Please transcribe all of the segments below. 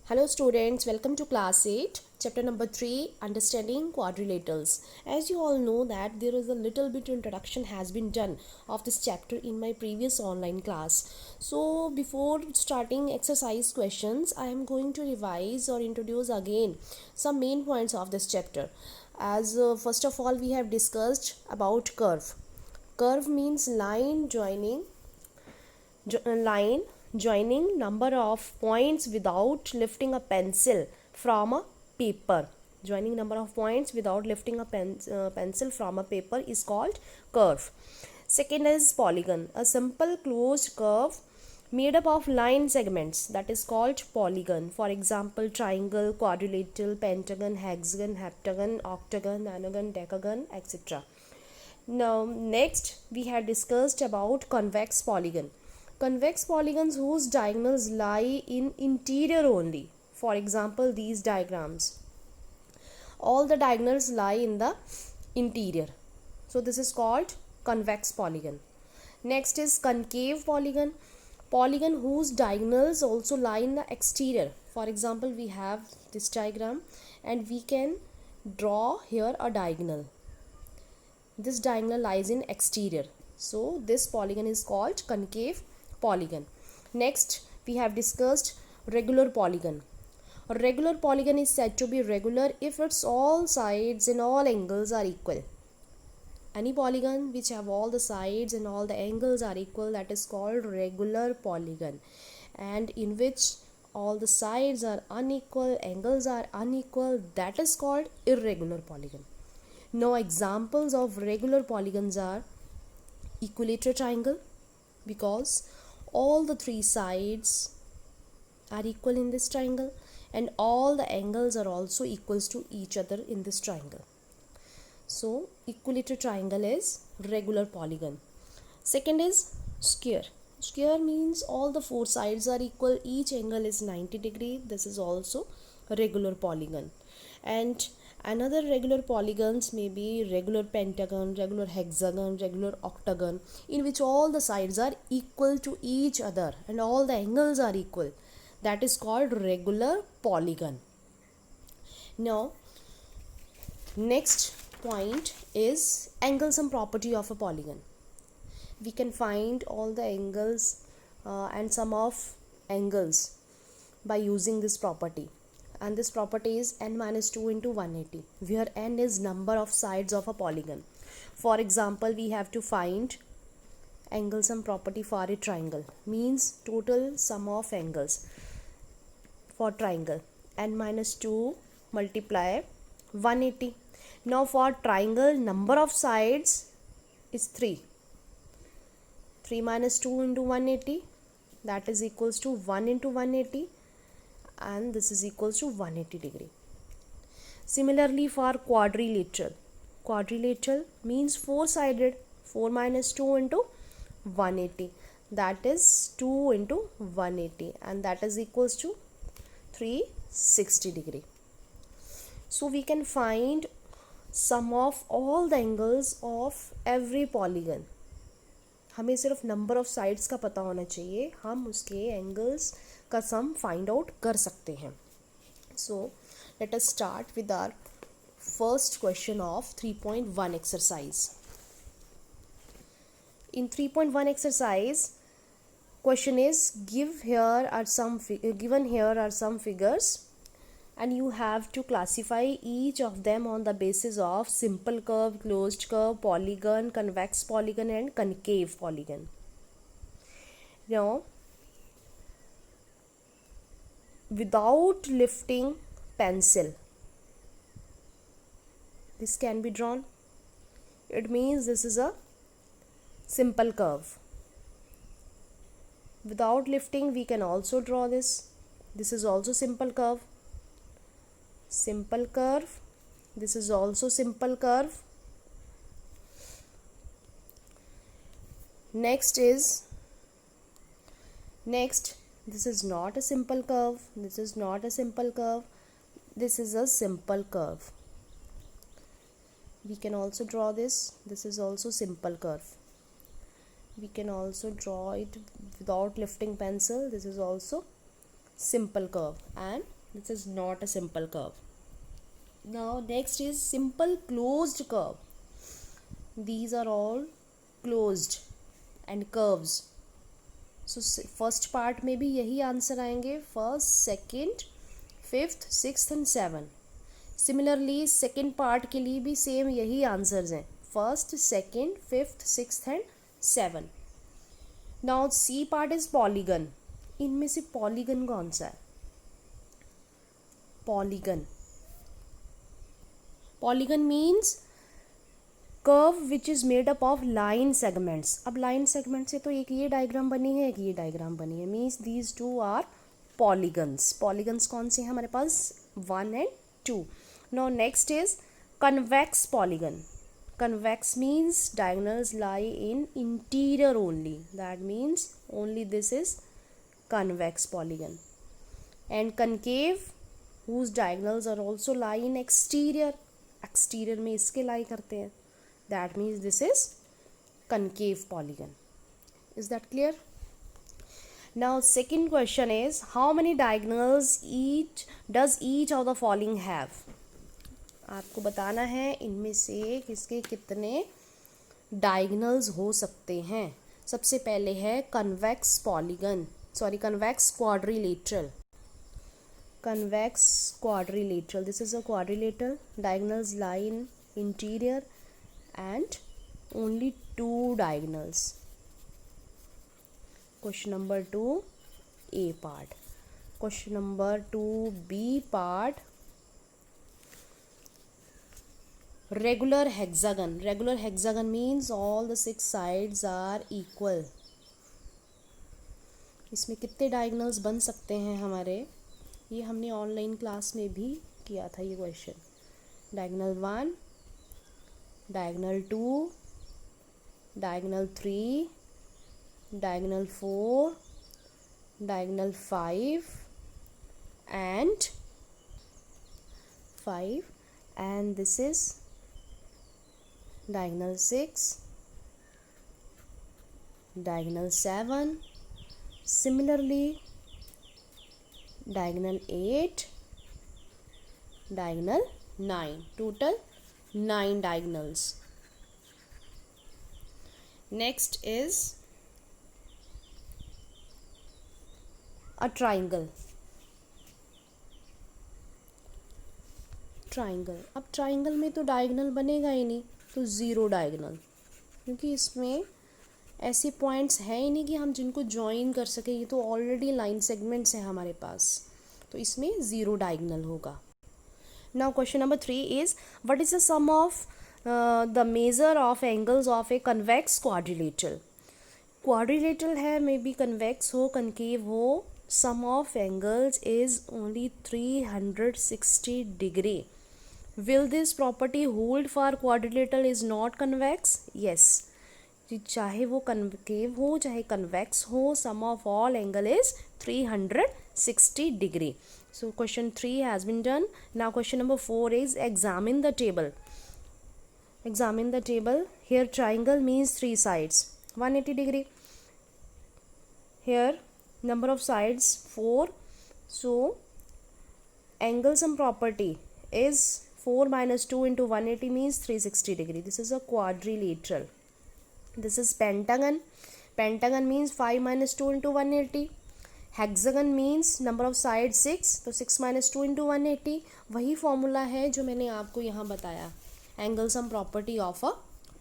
Hello students, welcome to class 8, chapter number 3, understanding quadrilaterals. As you all know that there is a little bit introduction has been done of this chapter in my previous online class. So before starting exercise questions, I am going to revise or introduce again some main points of this chapter. As first of all we have discussed about curve. Curve means line joining number of points without lifting a pencil from a paper. Joining number of points without lifting a pencil from a paper is called curve. Second is polygon, a simple closed curve made up of line segments, that is called polygon. For example, triangle, quadrilateral, pentagon, hexagon, heptagon, octagon, nonagon, decagon, etc. Now next we had discussed about convex polygon. Convex polygons whose diagonals lie in interior only. For example, these diagrams. All the diagonals lie in the interior. So this is called convex polygon. Next is concave polygon. Polygon whose diagonals also lie in the exterior. For example, we have this diagram and we can draw here a diagonal. This diagonal lies in exterior. So this polygon is called concave polygon. Next we have discussed regular polygon. A regular polygon is said to be regular if its all sides and all angles are equal. Any polygon which have all the sides and all the angles are equal, that is called regular polygon. And in which all the sides are unequal, angles are unequal, that is called irregular polygon. Now examples of regular polygons are equilateral triangle, because all the three sides are equal in this triangle and all the angles are also equals to each other in this triangle. So equilateral triangle is regular polygon. Second is square. Square means all the four sides are equal, each angle is 90 degree. This is also a regular polygon. And another regular polygons may be regular pentagon, regular hexagon, regular octagon, in which all the sides are equal to each other and all the angles are equal. That is called regular polygon. Now next point is angle sum property of a polygon. We can find all the angles and sum of angles by using this property. And this property is n minus 2 into 180, where n is number of sides of a polygon. For example, we have to find angle sum property for a triangle, means total sum of angles for triangle, n minus 2 multiply 180. Now for triangle, number of sides is 3. 3 minus 2 into 180, that is equals to 1 into 180, and this is equals to 180 degree. Similarly for quadrilateral. Quadrilateral means four-sided. 4 minus 2 into 180, that is 2 into 180, and that is equals to 360 degree. So we can find sum of all the angles of every polygon. हमें सिर्फ number of sides का पता होना चाहिए, हम उसके angles का sum find out कर सकते हैं. So let us start with our first question of 3.1 exercise. In 3.1 exercise, question is given here are some figures and you have to classify each of them on the basis of simple curve, closed curve, polygon, convex polygon and concave polygon. Now without lifting pencil, this can be drawn. It means this is a simple curve. Without lifting, we can also draw this. This is also simple curve. Simple curve. This is also simple curve. Next, this is not a simple curve. This is not a simple curve. This is a simple curve. We can also draw this. This is also simple curve. We can also draw it without lifting pencil. This is also simple curve, and This is not a simple curve. Now next is simple closed curve. These are all closed and curves. So first part में भी यही answer आएंगे, first, second, fifth, sixth and seven. Similarly second part के लिए भी same यही answers हैं, first, second, fifth, sixth and seven. Now C part is polygon. इनमें से पॉलीगन कौन सा है? Polygon means curve which is made up of line segments. अब लाइन सेगमेंट से तो एक ये डायग्राम बनी है, एक ये डायग्राम बनी है, means these two are polygons. Polygons कौन से हैं हमारे पास? 1 and 2. Now next is convex polygon. Convex means diagonals lie in interior only. That means only this is convex polygon. And concave, whose diagonals are also lie in exterior. Exterior में इसके lie करते हैं. That means this is concave polygon. Is that clear? Now second question is, how many diagonals does each of the following have? आपको बताना है इनमें से किसके कितने डायगनल्स हो सकते हैं. सबसे पहले है convex polygon, sorry convex quadrilateral. Convex quadrilateral, this is a quadrilateral, diagonals lie in interior and only 2 diagonals. Question number 2 A part. Question number 2 B part, regular hexagon. Regular hexagon means all the 6 sides are equal. इसमें कितने diagonals बन सकते हैं हमारे? ये हमने online class में भी किया था ये question. Diagonal 1, diagonal 2, diagonal 3, diagonal 4, diagonal 5 and this is diagonal 6, diagonal 7, similarly diagonal 8, diagonal 9, total 9 diagonals. Next is a triangle. अब ट्राइंगल में तो डायगोनल बनेगा ही नहीं, तो 0 डायगोनल, क्योंकि इसमें ऐसे पॉइंट्स हैं ही नहीं कि हम जिनको ज्वाइन कर सकें. ये तो ऑलरेडी लाइन सेगमेंट्स हैं हमारे पास, तो इसमें 0 डायगोनल होगा. Now question number 3 is, what is the sum of the measure of angles of a convex quadrilateral. Quadrilateral है, मे बी कन्वेक्स हो, कनकेव हो, sum of angles is only 360 degree. Will this property hold for quadrilateral is not convex? Yes. चाहे वो concave हो चाहे convex हो, sum of all angle is 360 degree. So question 3 has been done. Now question number 4 is, examine the table. Examine the table. Here triangle means 3 sides, 180 degree. Here number of sides 4. So angle sum property is 4 minus 2 into 180 means 360 degree. This is a quadrilateral. This is pentagon. Pentagon means 5 minus 2 into 180. Hexagon means number of sides 6, तो 6 minus 2 into 180. वही formula है जो मैंने आपको यहाँ बताया angle sum property of a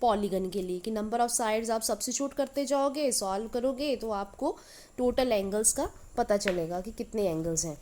polygon के लिए, कि नंबर ऑफ साइड्स आप सब्स्टिट्यूट करते जाओगे, सॉल्व करोगे तो आपको टोटल एंगल्स का पता चलेगा कि कितने एंगल्स हैं.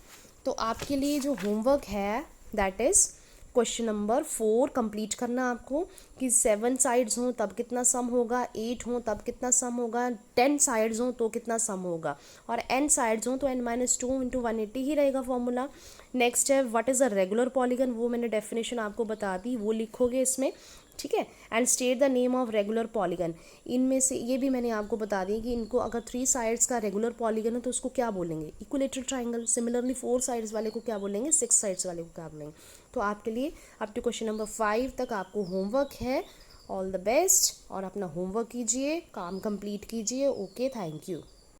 तो आपके लिए जो होमवर्क है that is question number 4 complete करना आपको, कि 7 साइड्स हों तब कितना सम होगा, 8 हों तब कितना सम होगा, 10 साइड्स हों तो कितना सम होगा, और n साइड्स हों तो n-2 इंटू 180 ही रहेगा फॉर्मूला. नेक्स्ट है what is a regular polygon, वो मैंने डेफिनेशन आपको बता दी, वो लिखोगे इसमें, ठीक है. And state the name of regular polygon. इनमें से ये भी मैंने आपको बता दी कि इनको अगर 3 साइड्स का रेगुलर पॉलीगन है तो उसको क्या बोलेंगे, इक्विलेटरल ट्राइंगल. सिमिलरली 4 साइड्स वाले को क्या बोलेंगे, 6 साइड्स वाले को क्या बोलेंगे. तो आपके लिए अप टू क्वेश्चन नंबर 5 तक आपको होमवर्क है. ऑल द बेस्ट, और अपना होमवर्क कीजिए, काम कंप्लीट कीजिए. Okay, thank you.